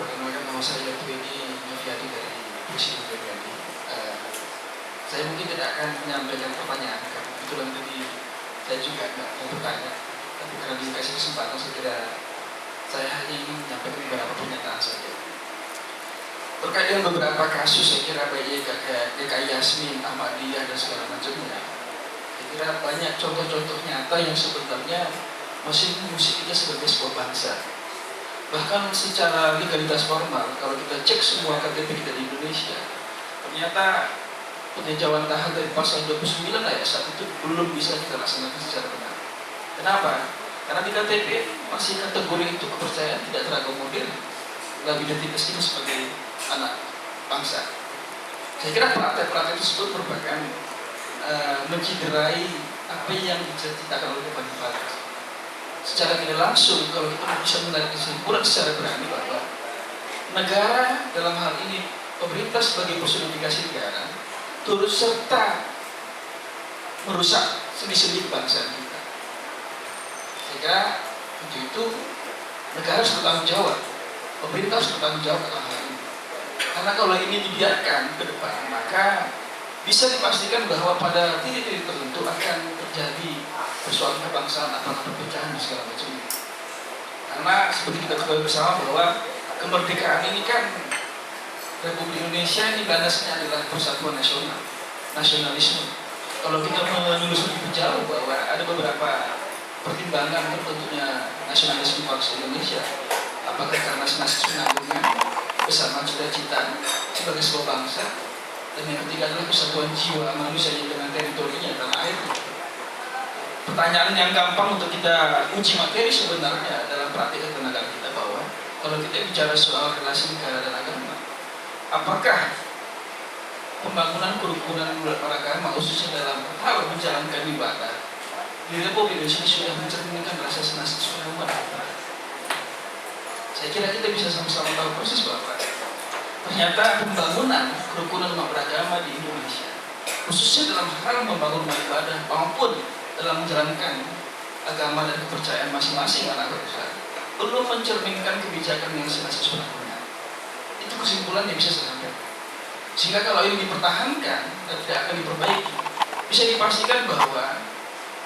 Perkenalkan, nama saya Yofedi Noviadi dari Presiden BPNI. Saya mungkin tidak akan menyampaikan pertanyaan, karena kebetulan tadi saya juga tidak mau bertanya, tapi karena dikasih kesempatan, saya kira saya hanya ingin menyampaikan beberapa pernyataan saja. Terkait dengan beberapa kasus, saya kira baik GKI Yasmin, Ahmadiyah, dan segala macamnya, saya kira banyak contoh-contoh nyata yang sebenarnya masih mengusik kita sebagai sebuah bangsa. Bahkan secara legalitas formal, kalau kita cek semua KTP kita di Indonesia, ternyata peninjauan tahap dari pasal 29 ayat 1 itu belum bisa kita laksanakan secara benar. Kenapa? Karena di KTP masih kategori itu kepercayaan tidak terakomodir dalam identitas kita sebagai anak bangsa. Saya kira praktek-praktek tersebut merupakan menciderai apa yang diciptakan oleh Bupati. Secara tidak langsung, kalau kita bisa menarik kesimpulan secara berani bahwa negara dalam hal ini pemerintah sebagai personifikasi negara turut serta merusak seni-seni kebangsaan kita. Sehingga untuk itu negara harus bertanggung jawab, pemerintah harus bertanggung jawab dalam hal ini. Karena kalau ini dibiarkan ke depan, maka bisa dipastikan bahwa pada titik-titik tertentu akan terjadi persoalan kebangsaan, apakah perpecahan dan segala macam. Karena seperti kita ketahui bersama bahwa kemerdekaan ini kan Republik Indonesia ini landasnya adalah persatuan nasional, nasionalisme. Kalau kita menelusuri lebih jauh bahwa ada beberapa pertimbangan tertentunya nasionalisme bangsa Indonesia, apakah karena nasionalisme bersama cita-cita sebagai sebuah bangsa, dan yang ketiga adalah kesatuan jiwa manusia dengan teritorinya tanah air. Pertanyaan yang gampang untuk kita uji materi sebenarnya dalam praktik ketenagaan kita, bahwa kalau kita bicara soal relasi negara dan agama, apakah pembangunan kerukunan beragama khususnya dalam hal menjalankan ibadah di Republik Indonesia sudah mencerminkan rasa nasionalisme umat? Saya kira kita bisa sama-sama tahu proses bahwa ternyata pembangunan kerukunan umat beragama di Indonesia, khususnya dalam hal membangun ibadah maupun dalam menjalankan agama dan kepercayaan masing-masing anak bangsa, belum mencerminkan kebijakan yang sebenarnya. Itu kesimpulan yang bisa saya sampaikan. Sehingga kalau ini dipertahankan dan tidak akan diperbaiki, bisa dipastikan bahwa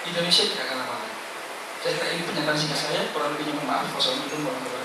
Indonesia tidak akan lama lagi. Saya kira ini pernyataan singkat saya, kurang lebihnya mohon maaf. Wassalamualaikum warahmatullahi wabarakatuh.